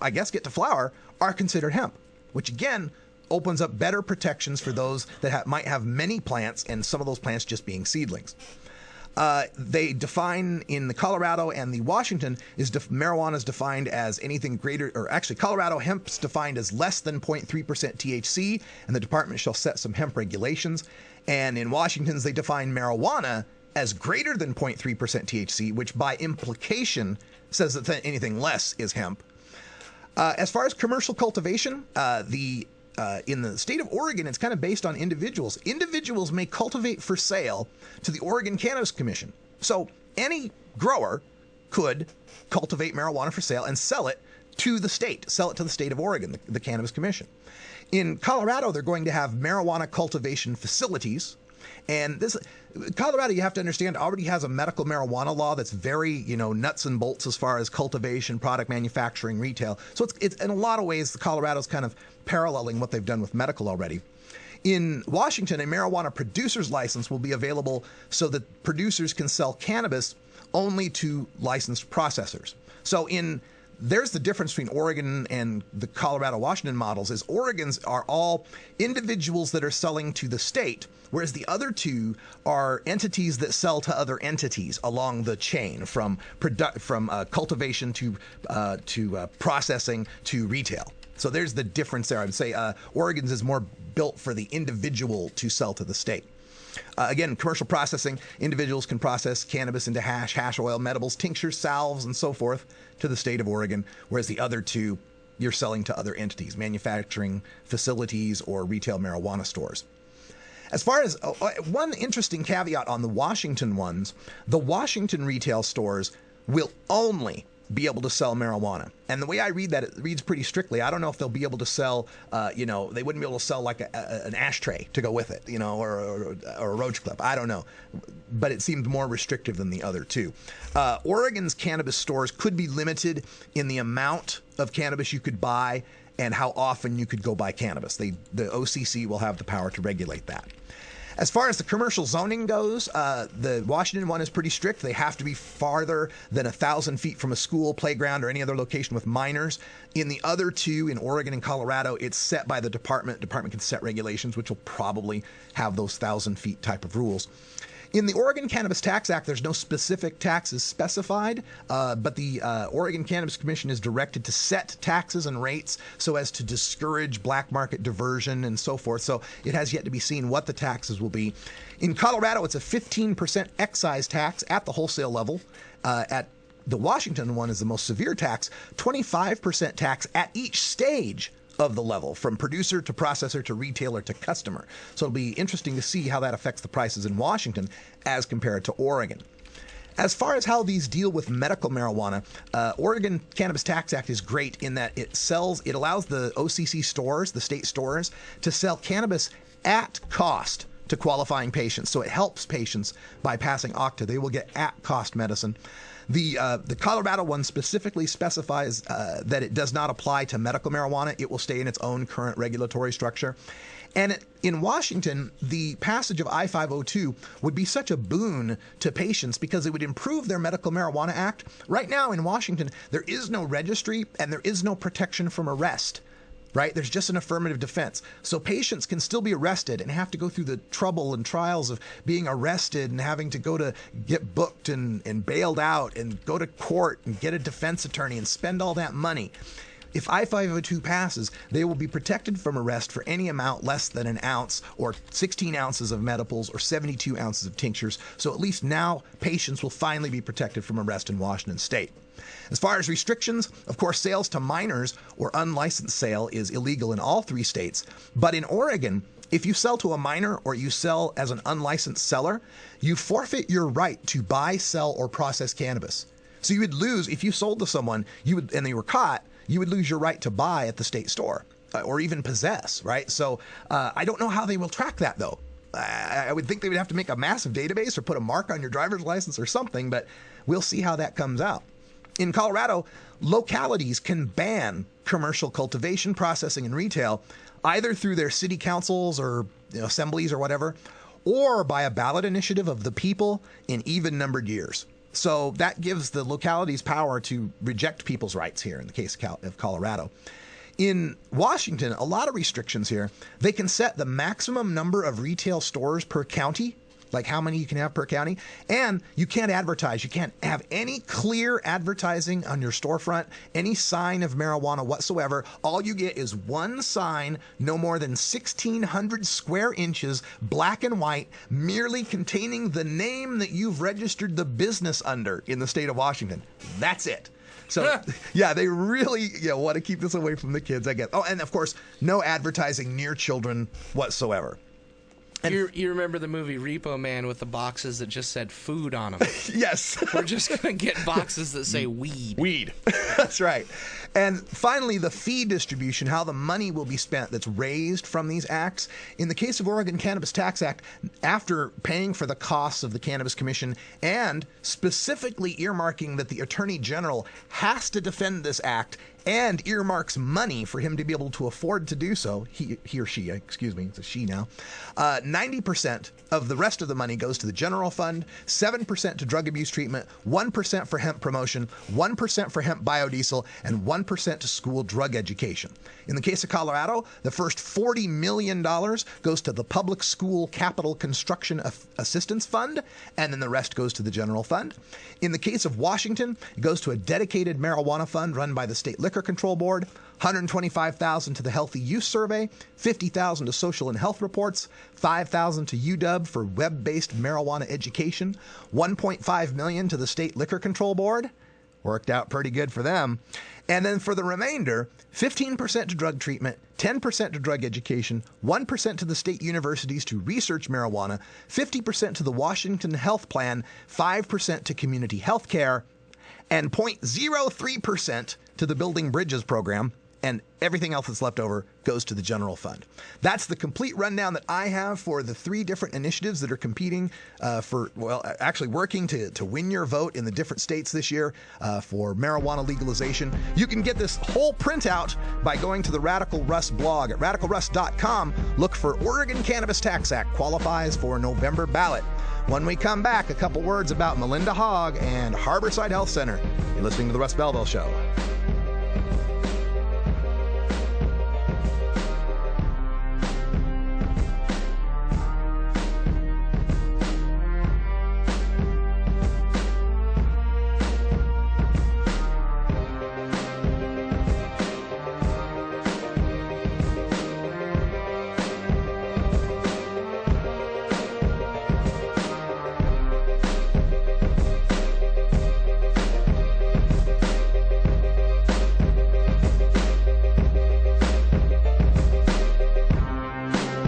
I guess get to flower, are considered hemp, which again opens up better protections for those that might have many plants and some of those plants just being seedlings. They define in the Colorado and the Washington marijuana is defined as anything greater, or actually Colorado hemp's defined as less than 0.3% THC, and the department shall set some hemp regulations. And in Washington's, they define marijuana as greater than 0.3% THC, which by implication says that anything less is hemp. As far as commercial cultivation, in the state of Oregon, it's kind of based on individuals. Individuals may cultivate for sale to the Oregon Cannabis Commission. So any grower could cultivate marijuana for sale and sell it to the state, of Oregon, the Cannabis Commission. In Colorado, they're going to have marijuana cultivation facilities. And Colorado, you have to understand, already has a medical marijuana law that's very, nuts and bolts as far as cultivation, product manufacturing, retail. So it's in a lot of ways, Colorado's kind of paralleling what they've done with medical already. In Washington, a marijuana producer's license will be available so that producers can sell cannabis only to licensed processors. So there's the difference between Oregon and the Colorado-Washington models is Oregon's are all individuals that are selling to the state, whereas the other two are entities that sell to other entities along the chain from cultivation to processing to retail. So there's the difference there. I would say Oregon's is more built for the individual to sell to the state. Again, commercial processing, individuals can process cannabis into hash oil, medibles, tinctures, salves, and so forth to the state of Oregon, whereas the other two, you're selling to other entities, manufacturing facilities or retail marijuana stores. As far as one interesting caveat on the Washington ones, the Washington retail stores will only be able to sell marijuana. And the way I read that, it reads pretty strictly. I don't know if they'll be able to sell, they wouldn't be able to sell like an ashtray to go with it, or a roach clip. I don't know. But it seemed more restrictive than the other two. Oregon's cannabis stores could be limited in the amount of cannabis you could buy and how often you could go buy cannabis. The OCC will have the power to regulate that. As far as the commercial zoning goes, the Washington one is pretty strict. They have to be farther than 1,000 feet from a school, playground, or any other location with minors. In the other two, in Oregon and Colorado, it's set by the department. The department can set regulations, which will probably have those 1,000 feet type of rules. In the Oregon Cannabis Tax Act, there's no specific taxes specified, but the Oregon Cannabis Commission is directed to set taxes and rates so as to discourage black market diversion and so forth. So it has yet to be seen what the taxes will be. In Colorado, it's a 15% excise tax at the wholesale level. At the Washington one is the most severe tax, 25% tax at each stage of the level, from producer to processor to retailer to customer. So it'll be interesting to see how that affects the prices in Washington as compared to Oregon. As far as how these deal with medical marijuana, Oregon Cannabis Tax Act is great in that it allows the OCC stores, the state stores, to sell cannabis at cost to qualifying patients. So it helps patients by passing OCTA. They will get at-cost medicine. The Colorado one specifically specifies that it does not apply to medical marijuana. It will stay in its own current regulatory structure. And in Washington, the passage of I-502 would be such a boon to patients because it would improve their Medical Marijuana Act. Right now in Washington, there is no registry and there is no protection from arrest. Right? There's just an affirmative defense. So patients can still be arrested and have to go through the trouble and trials of being arrested and having to go to get booked and bailed out and go to court and get a defense attorney and spend all that money. If I-502 passes, they will be protected from arrest for any amount less than an ounce or 16 ounces of medibles or 72 ounces of tinctures. So at least now patients will finally be protected from arrest in Washington state. As far as restrictions, of course, sales to minors or unlicensed sale is illegal in all 3 states. But in Oregon, if you sell to a minor or you sell as an unlicensed seller, you forfeit your right to buy, sell, or process cannabis. So you would lose, if you sold to someone and they were caught, you would lose your right to buy at the state store or even possess, right? So I don't know how they will track that, though. I would think they would have to make a massive database or put a mark on your driver's license or something, but we'll see how that comes out. In Colorado, localities can ban commercial cultivation, processing, and retail either through their city councils or assemblies or whatever, or by a ballot initiative of the people in even-numbered years. So that gives the localities power to reject people's rights here in the case of Colorado. In Washington, a lot of restrictions here. They can set the maximum number of retail stores per county, like how many you can have per county, and you can't advertise. You can't have any clear advertising on your storefront, any sign of marijuana whatsoever. All you get is one sign, no more than 1,600 square inches, black and white, merely containing the name that you've registered the business under in the state of Washington. That's it. So, yeah, they really want to keep this away from the kids, I guess. Oh, and of course, no advertising near children whatsoever. You remember the movie Repo Man with the boxes that just said food on them? Yes. We're just going to get boxes that say weed. Weed. That's right. And finally, the fee distribution, how the money will be spent that's raised from these acts. In the case of Oregon Cannabis Tax Act, after paying for the costs of the Cannabis Commission and specifically earmarking that the Attorney General has to defend this act and earmarks money for him to be able to afford to do so, he or she, excuse me, it's a she now, 90% of the rest of the money goes to the general fund, 7% to drug abuse treatment, 1% for hemp promotion, 1% for hemp biodiesel, and 1% to school drug education. In the case of Colorado, the first $40 million goes to the Public School Capital Construction Assistance Fund, and then the rest goes to the general fund. In the case of Washington, it goes to a dedicated marijuana fund run by the State Liquor Control Board, $125,000 to the Healthy Use Survey, $50,000 to Social and Health Reports, $5,000 to UW for web-based marijuana education, $1.5 million to the State Liquor Control Board. Worked out pretty good for them. And then for the remainder, 15% to drug treatment, 10% to drug education, 1% to the state universities to research marijuana, 50% to the Washington Health Plan, 5% to community health care, and 0.03% to the Building Bridges program, and everything else that's left over goes to the general fund. That's the complete rundown that I have for the 3 different initiatives that are competing actually working to win your vote in the different states this year for marijuana legalization. You can get this whole printout by going to the Radical Russ blog at radicalruss.com. Look for Oregon Cannabis Tax Act qualifies for November ballot. When we come back, a couple words about Melinda Haag and Harborside Health Center. You're listening to The Russ Belville Show.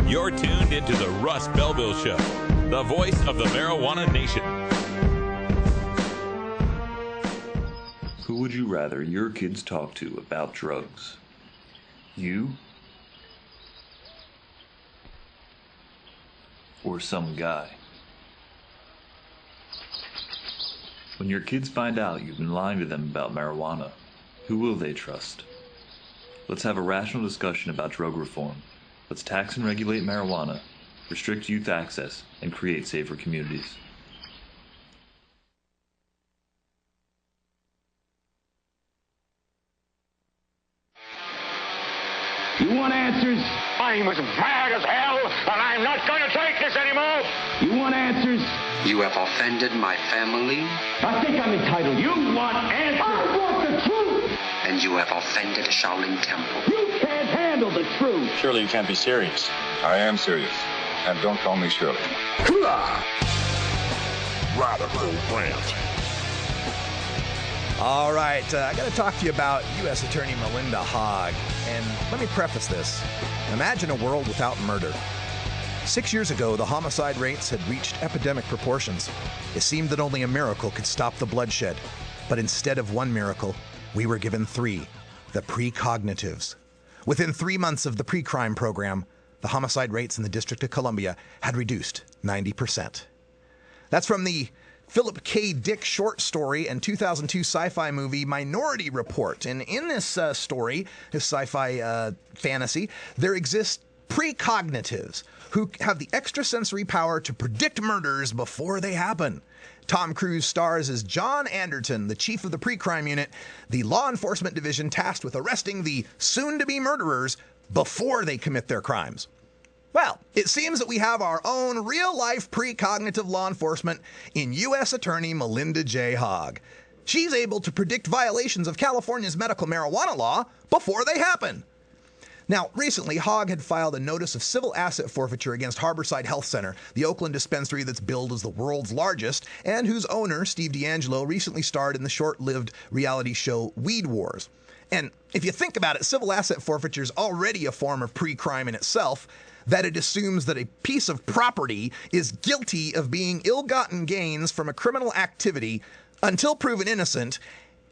You're tuned into the Russ Belville Show, the voice of the marijuana nation. Who would you rather your kids talk to about drugs? You? Or some guy? When your kids find out you've been lying to them about marijuana, who will they trust? Let's have a rational discussion about drug reform. Let's tax and regulate marijuana, restrict youth access, and create safer communities. You want answers? I'm as mad as hell, and I'm not going to take this anymore. You want answers? You have offended my family. I think I'm entitled. You want answers? I want the truth. And you have offended a Shaolin temple. You can't handle the truth. Surely you can't be serious. I am serious. And don't call me Shirley. Radical Rant. All right, I got to talk to you about U.S. Attorney Melinda Haag. And let me preface this. Imagine a world without murder. 6 years ago, the homicide rates had reached epidemic proportions. It seemed that only a miracle could stop the bloodshed. But instead of one miracle, we were given 3, the Precognitives. Within 3 months of the pre-crime program, the homicide rates in the District of Columbia had reduced 90%. That's from the Philip K. Dick short story and 2002 sci-fi movie Minority Report. And in this story, this sci-fi fantasy, there exists precognitives who have the extrasensory power to predict murders before they happen. Tom Cruise stars as John Anderton, the chief of the pre-crime unit, the law enforcement division tasked with arresting the soon-to-be murderers before they commit their crimes. Well, it seems that we have our own real-life precognitive law enforcement in U.S. Attorney Melinda J. Haag. She's able to predict violations of California's medical marijuana law before they happen. Now, recently, Haag had filed a notice of civil asset forfeiture against Harborside Health Center, the Oakland dispensary that's billed as the world's largest, and whose owner, Steve D'Angelo, recently starred in the short-lived reality show Weed Wars. And if you think about it, civil asset forfeiture is already a form of pre-crime in itself, that it assumes that a piece of property is guilty of being ill-gotten gains from a criminal activity until proven innocent,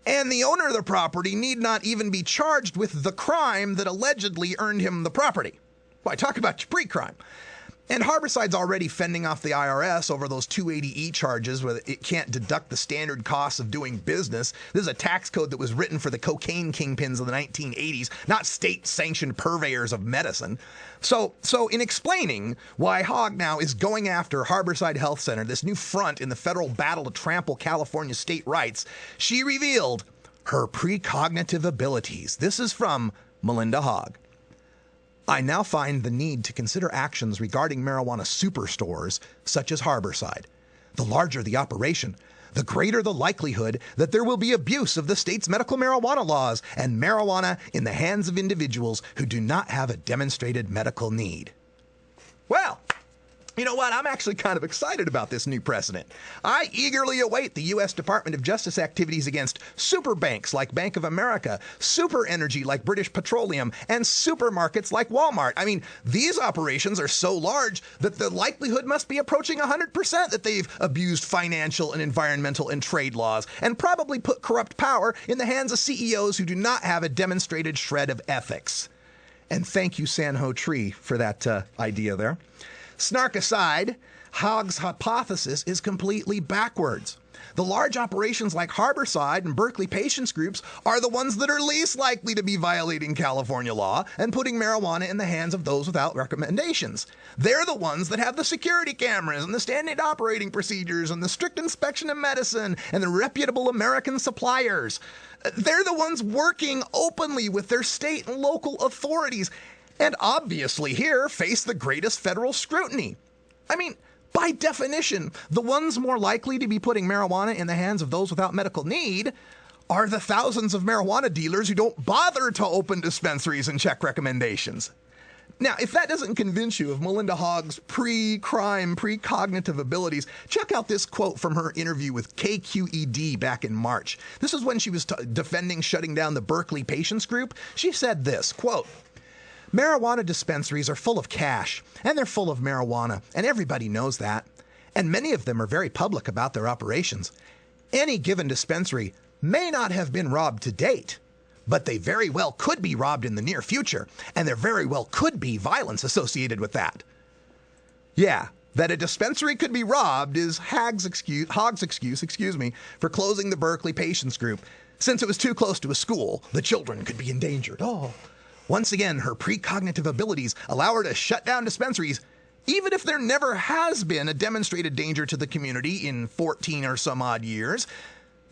and the owner of the property need not even be charged with the crime that allegedly earned him the property. Why, talk about pre-crime. And Harborside's already fending off the IRS over those 280E charges where it can't deduct the standard costs of doing business. This is a tax code that was written for the cocaine kingpins of the 1980s, not state-sanctioned purveyors of medicine. So in explaining why Haag now is going after Harborside Health Center, this new front in the federal battle to trample California state rights, she revealed her precognitive abilities. This is from Melinda Haag. I now find the need to consider actions regarding marijuana superstores, such as Harborside. The larger the operation, the greater the likelihood that there will be abuse of the state's medical marijuana laws and marijuana in the hands of individuals who do not have a demonstrated medical need. Well, you know what? I'm actually kind of excited about this new precedent. I eagerly await the U.S. Department of Justice activities against super banks like Bank of America, super energy like British Petroleum, and supermarkets like Walmart. I mean, these operations are so large that the likelihood must be approaching 100% that they've abused financial and environmental and trade laws and probably put corrupt power in the hands of CEOs who do not have a demonstrated shred of ethics. And thank you, Sanho Tree, for that idea there. Snark aside, Haag's hypothesis is completely backwards. The large operations like Harborside and Berkeley Patients Groups are the ones that are least likely to be violating California law and putting marijuana in the hands of those without recommendations. They're the ones that have the security cameras and the standard operating procedures and the strict inspection of medicine and the reputable American suppliers. They're the ones working openly with their state and local authorities, and obviously here face the greatest federal scrutiny. I mean, by definition, the ones more likely to be putting marijuana in the hands of those without medical need are the thousands of marijuana dealers who don't bother to open dispensaries and check recommendations. Now, if that doesn't convince you of Melinda Haag's pre-crime, precognitive abilities, check out this quote from her interview with KQED back in March. This is when she was defending shutting down the Berkeley Patients Group. She said this, quote, "Marijuana dispensaries are full of cash, and they're full of marijuana, and everybody knows that. And many of them are very public about their operations. Any given dispensary may not have been robbed to date, but they very well could be robbed in the near future, and there very well could be violence associated with that." Yeah, that a dispensary could be robbed is Haag's excuse for closing the Berkeley Patients Group. Since it was too close to a school, the children could be endangered. Once again, her precognitive abilities allow her to shut down dispensaries, even if there never has been a demonstrated danger to the community in 14 or some odd years,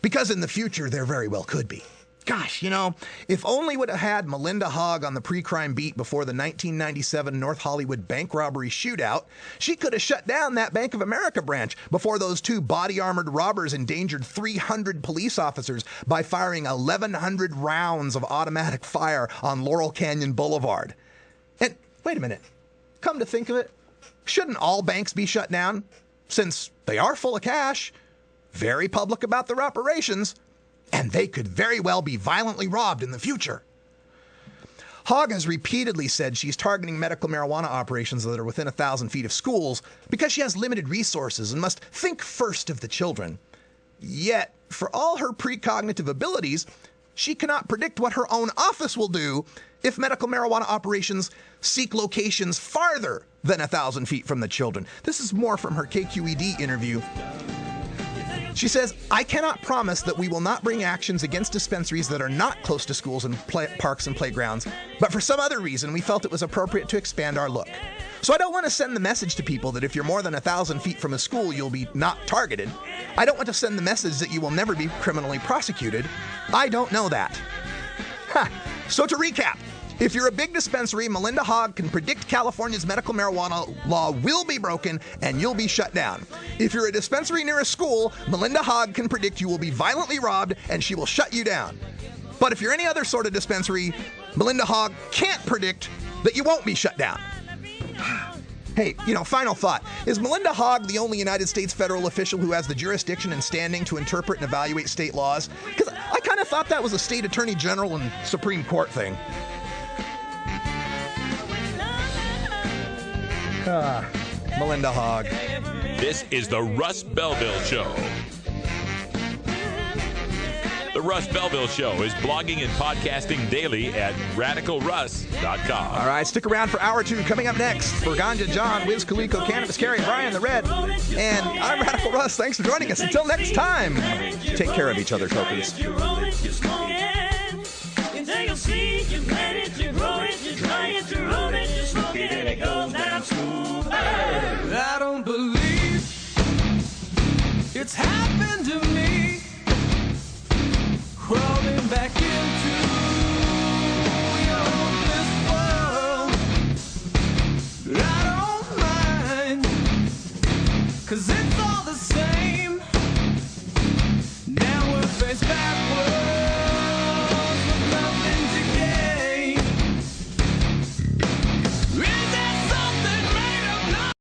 because in the future there very well could be. Gosh, you know, if only would have had Melinda Haag on the pre-crime beat before the 1997 North Hollywood bank robbery shootout, she could have shut down that Bank of America branch before those two body-armored robbers endangered 300 police officers by firing 1,100 rounds of automatic fire on Laurel Canyon Boulevard. And wait a minute, come to think of it, shouldn't all banks be shut down? Since they are full of cash, very public about their operations, and they could very well be violently robbed in the future. Haag has repeatedly said she's targeting medical marijuana operations that are within 1,000 feet of schools because she has limited resources and must think first of the children. Yet, for all her precognitive abilities, she cannot predict what her own office will do if medical marijuana operations seek locations farther than 1,000 feet from the children. This is more from her KQED interview. She says, "I cannot promise that we will not bring actions against dispensaries that are not close to schools and parks and playgrounds, but for some other reason we felt it was appropriate to expand our look. So I don't want to send the message to people that if you're more than 1,000 feet from a school, you'll be not targeted. I don't want to send the message that you will never be criminally prosecuted. I don't know that." So to recap, if you're a big dispensary, Melinda Haag can predict California's medical marijuana law will be broken and you'll be shut down. If you're a dispensary near a school, Melinda Haag can predict you will be violently robbed and she will shut you down. But if you're any other sort of dispensary, Melinda Haag can't predict that you won't be shut down. Hey, final thought. Is Melinda Haag the only United States federal official who has the jurisdiction and standing to interpret and evaluate state laws? Because I kind of thought that was a state attorney general and Supreme Court thing. Melinda Haag. This is the Russ Belville Show. The Russ Belville Show is blogging and podcasting daily at radicalruss.com. All right, stick around for hour 2. Coming up next, for Ganja John, Wiz Khalifa, Cannabis Carrie, Brian the Red, and I'm Radical Russ. Thanks for joining us. Until next time, take care of each other, Topies. Until you see it, you plant it, you grow it, you dry it, you roll it, you smoke it, and it goes down smooth. I don't believe it's happened to me. Crawling back into your this world. I don't mind, 'cause